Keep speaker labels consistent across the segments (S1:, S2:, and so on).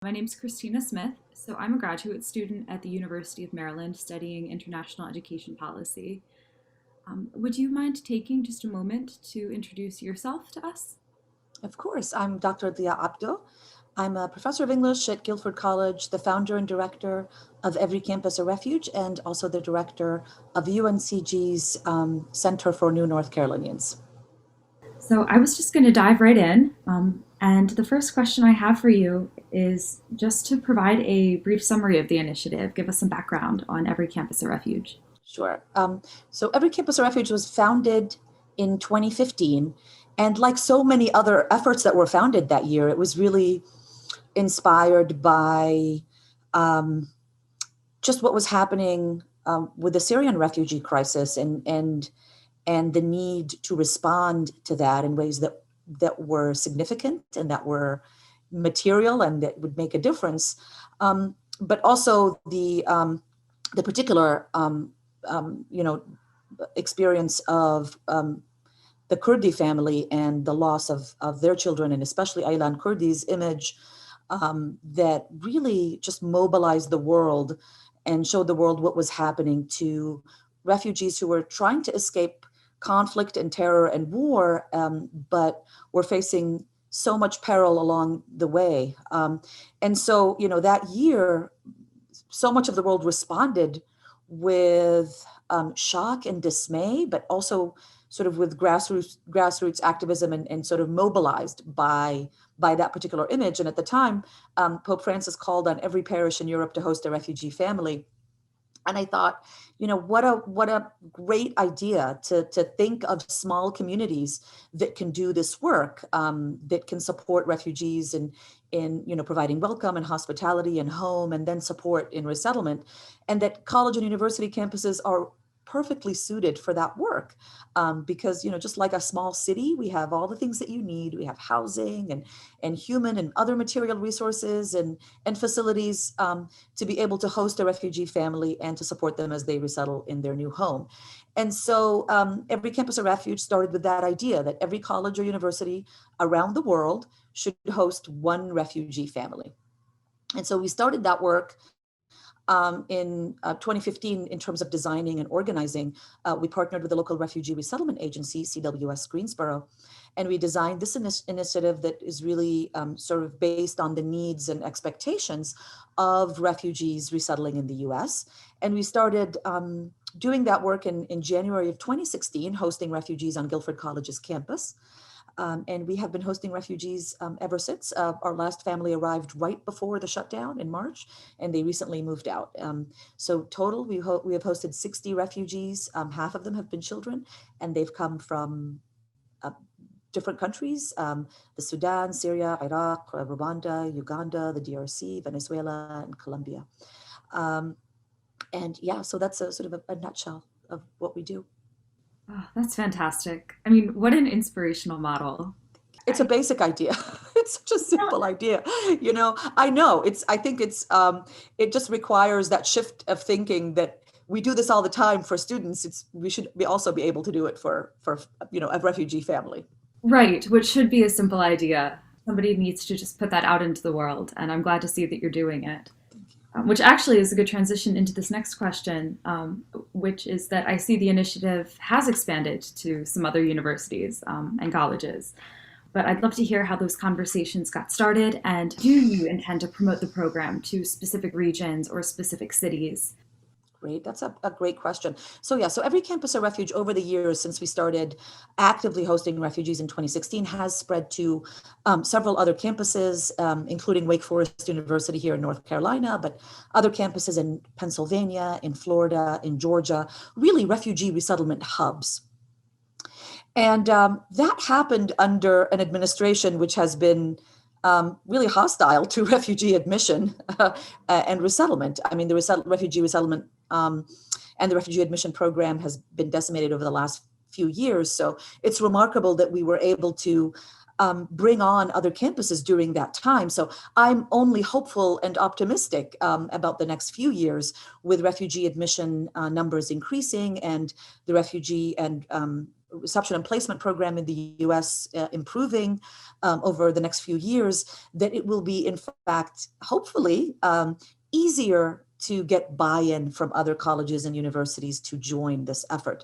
S1: My name is Christina Smith. So I'm a graduate student at the University of Maryland studying international education policy. Would you mind taking just a moment to introduce yourself to us?
S2: Of course, I'm Dr. Diya Abdo. I'm a professor of English at Guilford College, the founder and director of Every Campus a Refuge, and also the director of UNCG's Center for New North Carolinians.
S1: So I was just going to dive right in. And the first question I have for you is just to provide a brief summary of the initiative, give us some background on Every Campus a Refuge.
S2: Sure. So Every Campus a Refuge was founded in 2015. And like so many other efforts that were founded that year, it was really inspired by um, just what was happening with the Syrian refugee crisis and the need to respond to that in ways that were significant and that were material and that would make a difference, but also the particular experience of the Kurdi family and the loss of their children, and especially Aylan Kurdi's image, that really just mobilized the world and showed the world what was happening to refugees who were trying to escape conflict and terror and war, but were facing so much peril along the way. And so, that year, so much of the world responded with shock and dismay, but also sort of with grassroots activism and sort of mobilized by that particular image. And at the time, Pope Francis called on every parish in Europe to host a refugee family. And I thought, what a great idea to think of small communities that can do this work, that can support refugees in providing welcome and hospitality and home, and then support in resettlement, and that college and university campuses are perfectly suited for that work, because just like a small city, we have all the things that you need. We have housing and human and other material resources and facilities, to be able to host a refugee family and to support them as they resettle in their new home. And so Every Campus a Refuge started with that idea that every college or university around the world should host one refugee family. And so we started that work in 2015. In terms of designing and organizing, we partnered with the local refugee resettlement agency, CWS Greensboro, and we designed this initiative that is really sort of based on the needs and expectations of refugees resettling in the US. And we started doing that work in January of 2016, hosting refugees on Guilford College's campus. And we have been hosting refugees ever since. Our last family arrived right before the shutdown in March, and they recently moved out. So total, we have hosted 60 refugees. Half of them have been children, and they've come from different countries: the Sudan, Syria, Iraq, Rwanda, Uganda, the DRC, Venezuela, and Colombia. And yeah, so that's a sort of a nutshell of what we do.
S1: Oh, that's fantastic. I mean, what an inspirational model.
S2: It's a basic idea. It's such a simple idea. I know I think it just requires that shift of thinking that we do this all the time for students. We should also be able to do it for a refugee family.
S1: Right, which should be a simple idea. Somebody needs to just put that out into the world, and I'm glad to see that you're doing it. Which actually is a good transition into this next question, which is that I see the initiative has expanded to some other universities and colleges. But I'd love to hear how those conversations got started, and do you intend to promote the program to specific regions or specific cities?
S2: Great. That's a great question. So Every Campus a Refuge over the years since we started actively hosting refugees in 2016 has spread to several other campuses, including Wake Forest University here in North Carolina, but other campuses in Pennsylvania, in Florida, in Georgia, really refugee resettlement hubs. And that happened under an administration which has been really hostile to refugee admission and resettlement. I mean, the refugee resettlement and the refugee admission program has been decimated over the last few years. So it's remarkable that we were able to bring on other campuses during that time. So I'm only hopeful and optimistic about the next few years, with refugee admission numbers increasing and the refugee and reception and placement program in the US improving over the next few years, that it will be, in fact, hopefully easier to get buy-in from other colleges and universities to join this effort.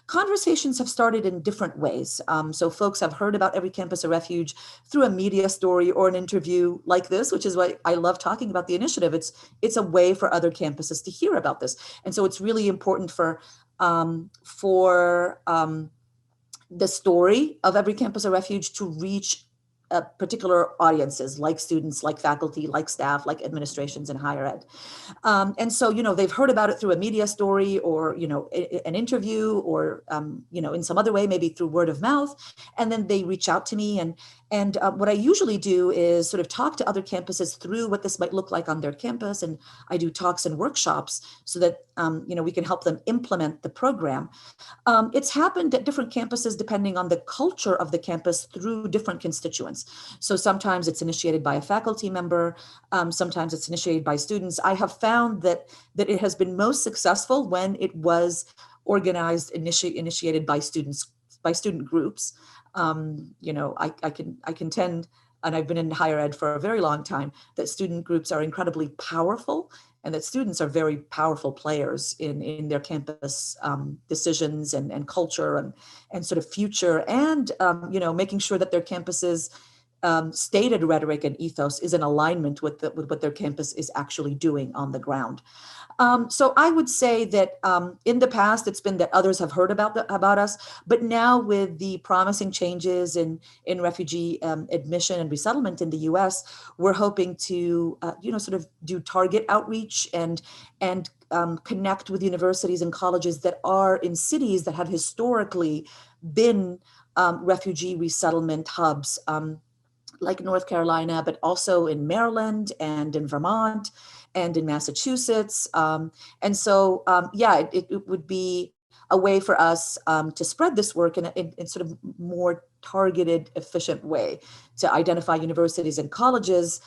S2: Conversations have started in different ways. So folks have heard about Every Campus a Refuge through a media story or an interview like this, which is why I love talking about the initiative. It's a way for other campuses to hear about this. And so it's really important for the story of Every Campus a Refuge to reach particular audiences, like students, like faculty, like staff, like administrations in higher ed. And so, they've heard about it through a media story or, an interview or, in some other way, maybe through word of mouth. And then they reach out to me. And what I usually do is sort of talk to other campuses through what this might look like on their campus. And I do talks and workshops so that, we can help them implement the program. It's happened at different campuses depending on the culture of the campus through different constituents. So sometimes it's initiated by a faculty member, sometimes it's initiated by students. I have found that it has been most successful when it was organized, initiated by students, by student groups. I contend, and I've been in higher ed for a very long time, that student groups are incredibly powerful, and that students are very powerful players in their campus decisions and culture and sort of future, and making sure that their campuses stated rhetoric and ethos is in alignment with what their campus is actually doing on the ground. So I would say that in the past, it's been that others have heard about us, but now with the promising changes in refugee admission and resettlement in the U.S., we're hoping to sort of do target outreach and connect with universities and colleges that are in cities that have historically been refugee resettlement hubs. Like North Carolina, but also in Maryland and in Vermont and in Massachusetts. And so, it would be a way for us to spread this work in sort of more targeted, efficient way to identify universities and colleges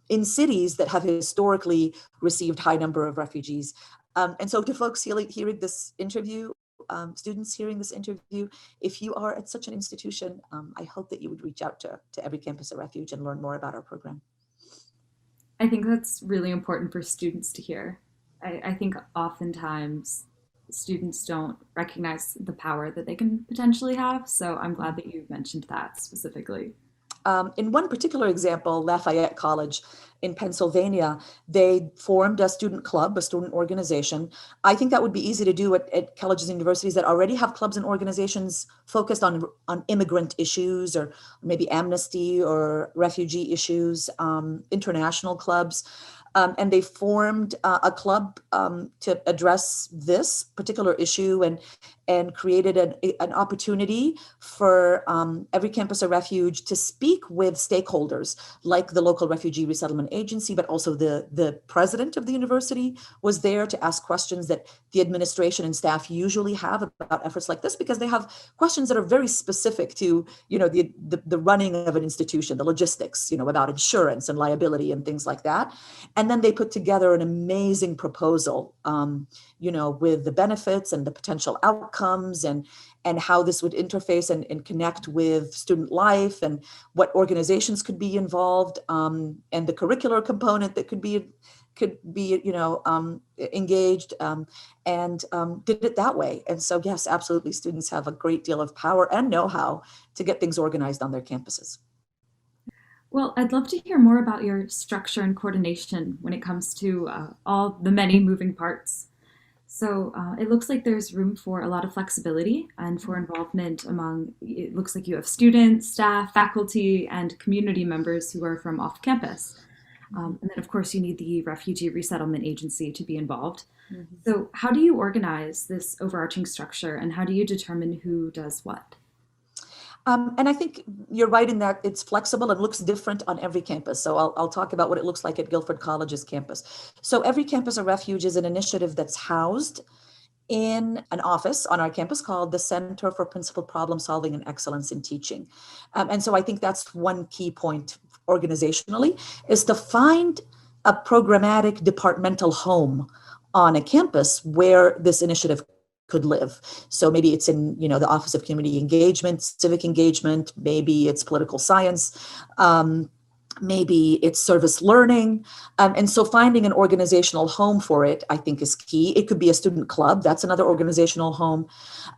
S2: in cities that have historically received high number of refugees. And so to folks hearing this interview, students hearing this interview, if you are at such an institution, I hope that you would reach out to Every Campus a Refuge and learn more about our program.
S1: I think that's really important for students to hear. I think oftentimes students don't recognize the power that they can potentially have. So I'm glad that you mentioned that specifically.
S2: In one particular example, Lafayette College in Pennsylvania, they formed a student club, a student organization. I think that would be easy to do at colleges and universities that already have clubs and organizations focused on immigrant issues or maybe amnesty or refugee issues, international clubs. And they formed a club to address this particular issue and created an opportunity for Every Campus a Refuge to speak with stakeholders like the local refugee resettlement agency, but also the president of the university was there to ask questions that the administration and staff usually have about efforts like this, because they have questions that are very specific to the running of an institution, the logistics, about insurance and liability and things like that. And then they put together an amazing proposal, with the benefits and the potential outcomes and how this would interface and connect with student life and what organizations could be involved, and the curricular component that could be engaged, and did it that way. And so, yes, absolutely, students have a great deal of power and know-how to get things organized on their campuses.
S1: Well, I'd love to hear more about your structure and coordination when it comes to all the many moving parts. So it looks like there's room for a lot of flexibility and for involvement among, it looks like you have students, staff, faculty, and community members who are from off campus. And then, of course, you need the Refugee Resettlement Agency to be involved. Mm-hmm. So how do you organize this overarching structure, and how do you determine who does what?
S2: And I think you're right in that it's flexible and looks different on every campus. So I'll talk about what it looks like at Guilford College's campus. So Every Campus a Refuge is an initiative that's housed in an office on our campus called the Center for Principled Problem Solving and Excellence in Teaching. And so I think that's one key point organizationally, is to find a programmatic departmental home on a campus where this initiative could live. So maybe it's in, the Office of Community Engagement, civic engagement, maybe it's political science, maybe it's service learning. And so finding an organizational home for it, I think, is key. It could be a student club. That's another organizational home.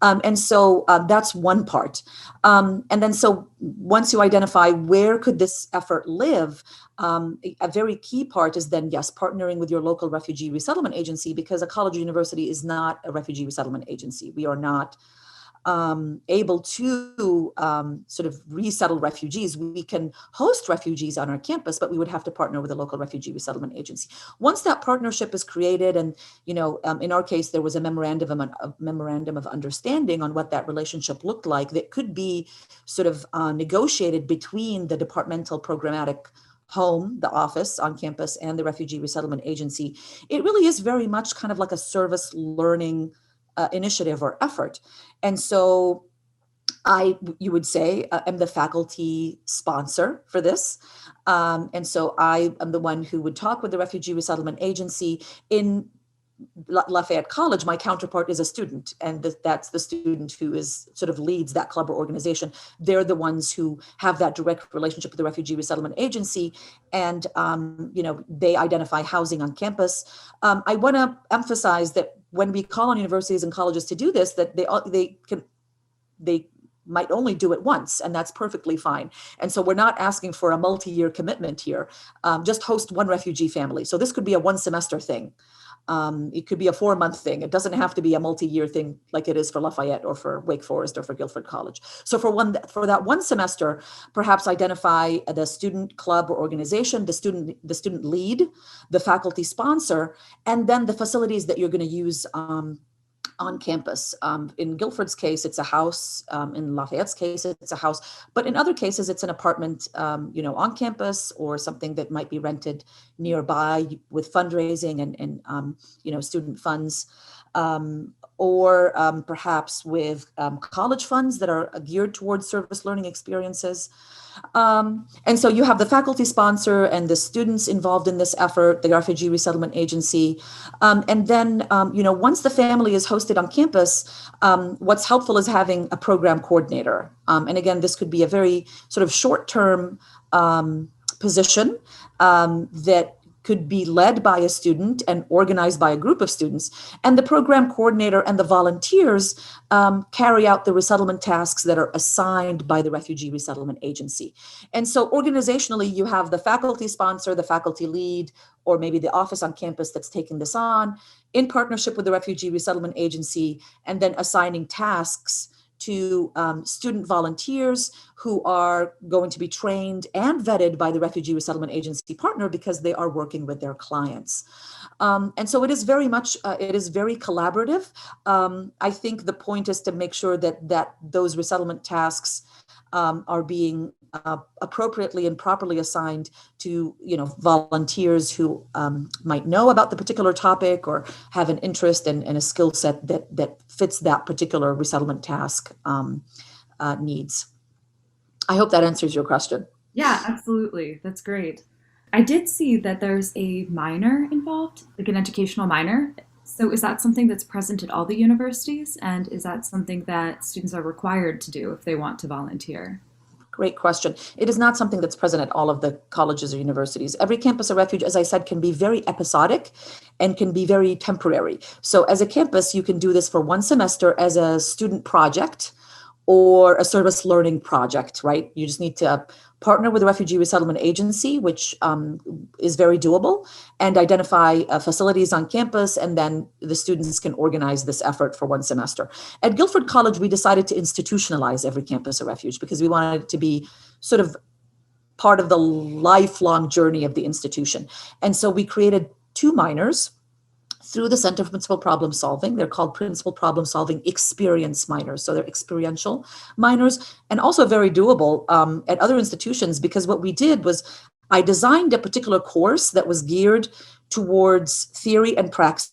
S2: And so that's one part. And then so once you identify where could this effort live, a very key part is then, yes, partnering with your local refugee resettlement agency, because a college or university is not a refugee resettlement agency. We are not able to sort of resettle refugees. We can host refugees on our campus, but we would have to partner with a local refugee resettlement agency. Once that partnership is created, and in our case, there was a memorandum of understanding on what that relationship looked like that could be sort of negotiated between the departmental programmatic home, the office on campus, and the refugee resettlement agency. It really is very much kind of like a service learning initiative or effort. And so you would say, am the faculty sponsor for this. And so I am the one who would talk with the refugee resettlement agency. In Lafayette College, my counterpart is a student, and that's the student who is sort of leads that club or organization. They're the ones who have that direct relationship with the refugee resettlement agency, and they identify housing on campus. I want to emphasize that when we call on universities and colleges to do this, that they might only do it once, and that's perfectly fine. And so we're not asking for a multi-year commitment here. Just host one refugee family. So this could be a one semester thing. It could be a 4-month thing. It doesn't have to be a multi-year thing like it is for Lafayette or for Wake Forest or for Guilford College. So for that one semester, perhaps identify the student club or organization, the student lead, the faculty sponsor, and then the facilities that you're going to use on campus. In Guilford's case, it's a house. In Lafayette's case, it's a house. But in other cases, it's an apartment, on campus, or something that might be rented nearby with fundraising and student funds, or perhaps with college funds that are geared towards service learning experiences. And so you have the faculty sponsor and the students involved in this effort, the refugee resettlement agency. And then, once the family is hosted on campus, what's helpful is having a program coordinator. And again, this could be a very sort of short-term position that could be led by a student and organized by a group of students. And the program coordinator and the volunteers carry out the resettlement tasks that are assigned by the refugee resettlement agency. And so organizationally, you have the faculty sponsor, the faculty lead, or maybe the office on campus that's taking this on in partnership with the refugee resettlement agency, and then assigning tasks to student volunteers who are going to be trained and vetted by the refugee resettlement agency partner, because they are working with their clients. And so it is very much, it is very collaborative. I think the point is to make sure that those resettlement tasks are being appropriately and properly assigned to volunteers who might know about the particular topic or have an interest and a skill set that fits that particular resettlement task needs. I hope that answers your question.
S1: Yeah, absolutely. That's great. I did see that there's a minor involved, like an educational minor. So is that something that's present at all the universities? And is that something that students are required to do if they want to volunteer?
S2: Great question. It is not something that's present at all of the colleges or universities. Every campus of refuge, as I said, can be very episodic and can be very temporary. So as a campus, you can do this for one semester as a student project or a service learning project, right? You just need to partner with the refugee resettlement agency, which is very doable, and identify facilities on campus, and then the students can organize this effort for one semester. At Guilford College, we decided to institutionalize every campus of refuge because we wanted it to be sort of part of the lifelong journey of the institution. And so we created 2 minors through the Center for Principal Problem Solving. They're called Principal Problem Solving Experience Minors. So they're experiential minors, and also very doable at other institutions, because what we did was I designed a particular course that was geared towards theory and praxis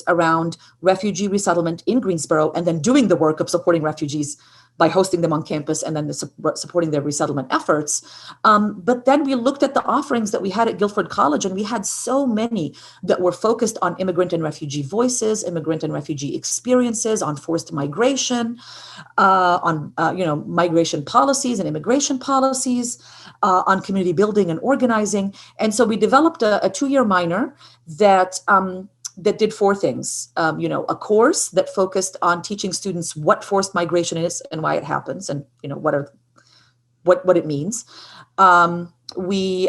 S2: around refugee resettlement in Greensboro, and then doing the work of supporting refugees by hosting them on campus and then supporting their resettlement efforts. But then we looked at the offerings that we had at Guilford College, and we had so many that were focused on immigrant and refugee voices, immigrant and refugee experiences, on forced migration, on migration policies and immigration policies, on community building and organizing. And so we developed a 2-year minor that that did 4 things. A course that focused on teaching students what forced migration is and why it happens, and what it means. We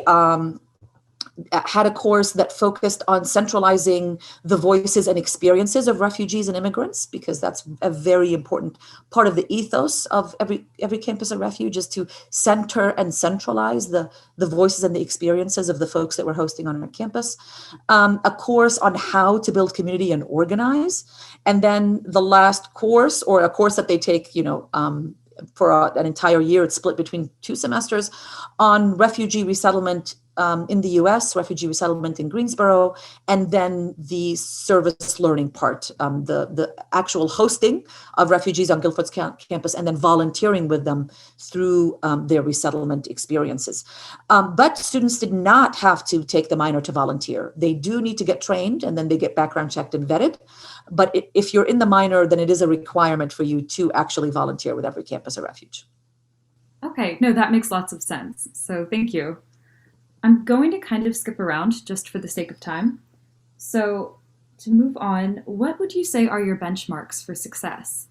S2: had a course that focused on centralizing the voices and experiences of refugees and immigrants, because that's a very important part of the ethos of every campus of refuge, is to center and centralize the voices and the experiences of the folks that we're hosting on our campus. A course on how to build community and organize. And then the last course, or a course that they take, for an entire year, it's split between 2 semesters, on refugee resettlement in the US, refugee resettlement in Greensboro, and then the service learning part, the actual hosting of refugees on Guilford's campus, and then volunteering with them through their resettlement experiences. But students did not have to take the minor to volunteer. They do need to get trained, and then they get background checked and vetted. But if you're in the minor, then it is a requirement for you to actually volunteer with every campus of refuge.
S1: Okay, no, that makes lots of sense. So thank you. I'm going to kind of skip around just for the sake of time. So to move on, what would you say are your benchmarks for success?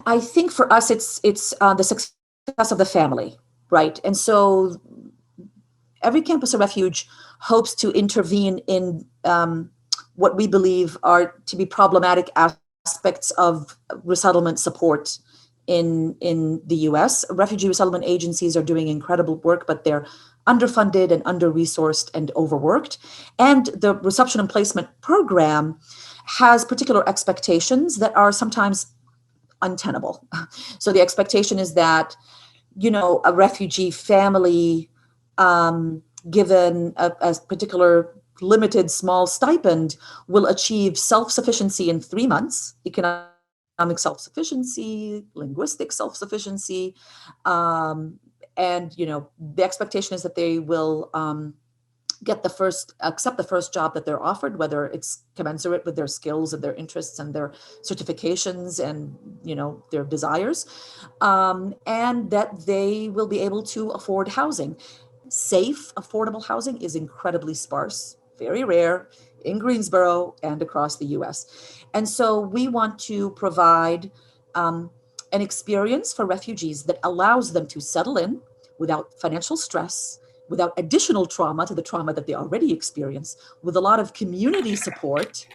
S2: I think for us, it's the success of the family, right? And so every campus of refuge hopes to intervene in what we believe are to be problematic aspects of resettlement support in the US. Refugee resettlement agencies are doing incredible work, but they're underfunded and under-resourced and overworked. And the reception and placement program has particular expectations that are sometimes untenable. So the expectation is that, a refugee family, given a particular limited small stipend, will achieve self-sufficiency in 3 months, economic self-sufficiency, linguistic self-sufficiency, and the expectation is that they will accept the first job that they're offered, whether it's commensurate with their skills and their interests and their certifications and their desires, and that they will be able to afford housing. Safe, affordable housing is incredibly sparse, very rare in Greensboro and across the US. And so we want to provide an experience for refugees that allows them to settle in without financial stress, without additional trauma to the trauma that they already experience, with a lot of community support,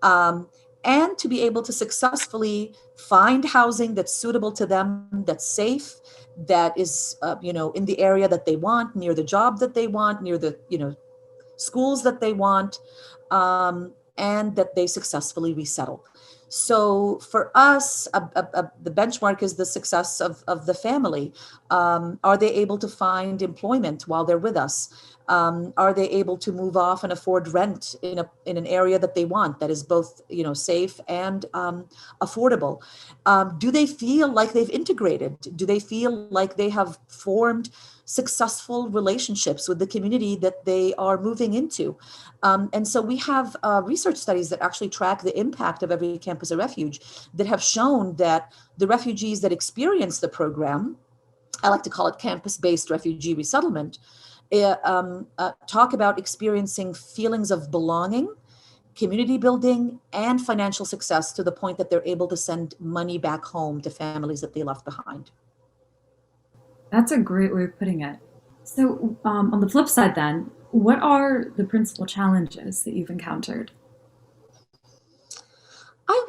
S2: and to be able to successfully find housing that's suitable to them, that's safe, that is, in the area that they want, near the job that they want, near the, schools that they want, and that they successfully resettle. So for us, the benchmark is the success of the family. Are they able to find employment while they're with us? Are they able to move off and afford rent in an area that they want, that is both safe and affordable? Do they feel like they've integrated? Do they feel like they have formed successful relationships with the community that they are moving into? And so we have research studies that actually track the impact of every campus of refuge that have shown that the refugees that experience the program, I like to call it campus-based refugee resettlement, talk about experiencing feelings of belonging, community building, and financial success to the point that they're able to send money back home to families that they left behind.
S1: That's a great way of putting it. So, on the flip side, then, what are the principal challenges that you've encountered?
S2: I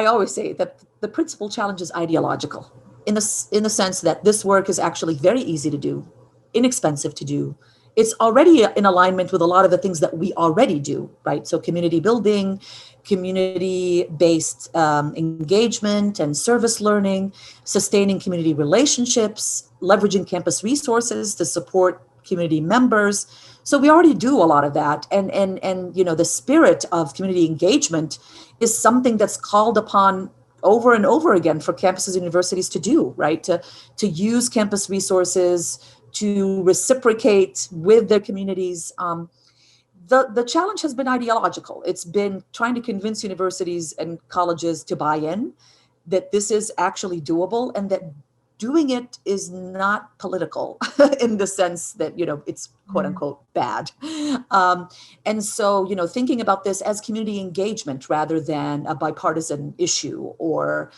S2: always say that the principal challenge is ideological, in the sense that this work is actually very easy to do, inexpensive to do. it's already in alignment with a lot of the things that we already do, right? So community building, community-based engagement and service learning, sustaining community relationships, leveraging campus resources to support community members. So we already do a lot of that. And the spirit of community engagement is something that's called upon over and over again for campuses and universities to do, right? To use campus resources, to reciprocate with their communities. The challenge has been ideological. It's been trying to convince universities and colleges to buy in that this is actually doable and that doing it is not political in the sense that, it's quote unquote bad. And so, thinking about this as community engagement rather than a bipartisan issue or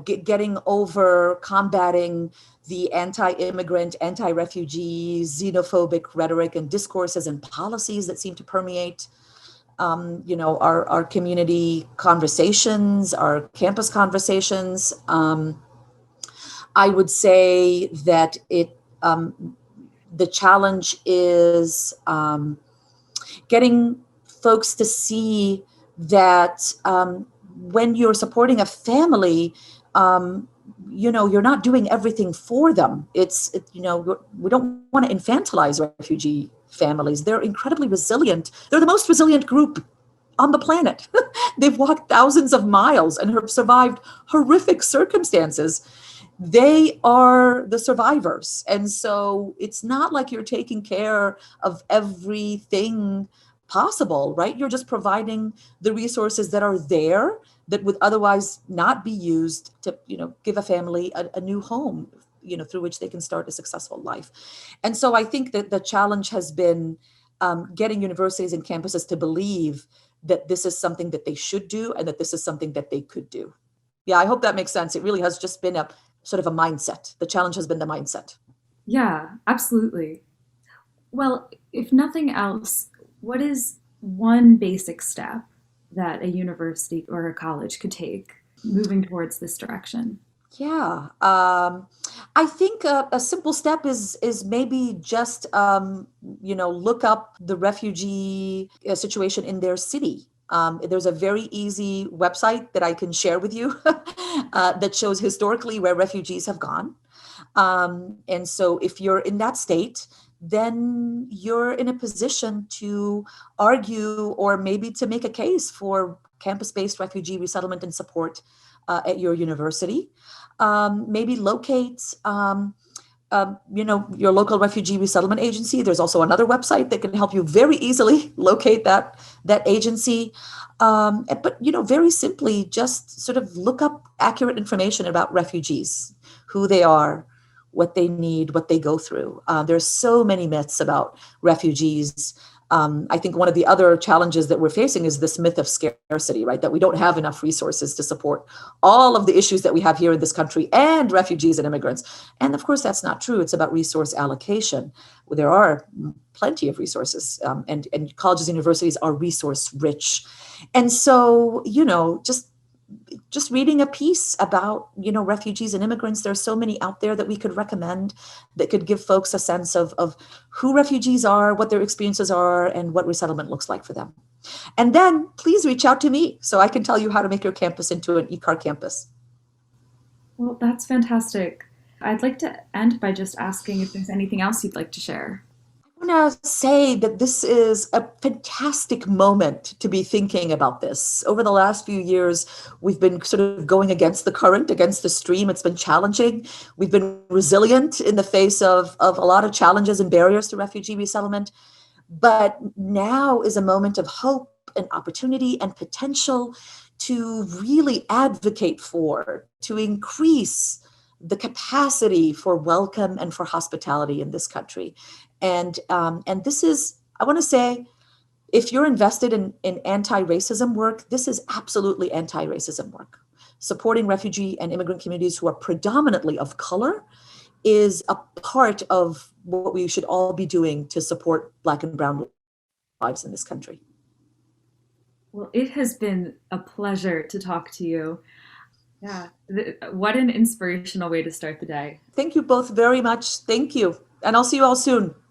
S2: getting over combating the anti-immigrant, anti-refugee, xenophobic rhetoric and discourses and policies that seem to permeate our community conversations, our campus conversations. I would say that the challenge is getting folks to see that when you're supporting a family, you're not doing everything for them. We don't want to infantilize refugee families. They're incredibly resilient. They're the most resilient group on the planet. They've walked thousands of miles and have survived horrific circumstances. They are the survivors. And so it's not like you're taking care of everything possible, right? You're just providing the resources that are there that would otherwise not be used to, give a family a new home, through which they can start a successful life. And so I think that the challenge has been getting universities and campuses to believe that this is something that they should do and that this is something that they could do. Yeah, I hope that makes sense. It really has just been a sort of a mindset. The challenge has been the mindset.
S1: Yeah, absolutely. Well, if nothing else, what is one basic step that a university or a college could take moving towards this direction?
S2: Yeah, I think a simple step is maybe just look up the refugee situation in their city. There's a very easy website that I can share with you that shows historically where refugees have gone. And so if you're in that state, then you're in a position to argue or maybe to make a case for campus-based refugee resettlement and support at your university. Maybe locate your local refugee resettlement agency. There's also another website that can help you very easily locate that agency. But very simply, just sort of look up accurate information about refugees, who they are, what they need, what they go through. There's so many myths about refugees. I think one of the other challenges that we're facing is this myth of scarcity, right? That we don't have enough resources to support all of the issues that we have here in this country and refugees and immigrants. And of course, that's not true. It's about resource allocation. There are plenty of resources, and colleges and universities are resource rich. And so, just reading a piece about, refugees and immigrants, there's so many out there that we could recommend that could give folks a sense of who refugees are, what their experiences are, and what resettlement looks like for them. And then please reach out to me so I can tell you how to make your campus into an ECAR campus.
S1: Well, that's fantastic. I'd like to end by just asking if there's anything else you'd like to share.
S2: I want to say that this is a fantastic moment to be thinking about this. Over the last few years, we've been sort of going against the current, against the stream. It's been challenging. We've been resilient in the face of a lot of challenges and barriers to refugee resettlement. But now is a moment of hope and opportunity and potential to really advocate for, to increase the capacity for welcome and for hospitality in this country. And this is, I want to say, if you're invested in anti-racism work, this is absolutely anti-racism work. Supporting refugee and immigrant communities who are predominantly of color is a part of what we should all be doing to support Black and brown lives in this country.
S1: Well, it has been a pleasure to talk to you. Yeah, what an inspirational way to start the day.
S2: Thank you both very much. Thank you. And I'll see you all soon.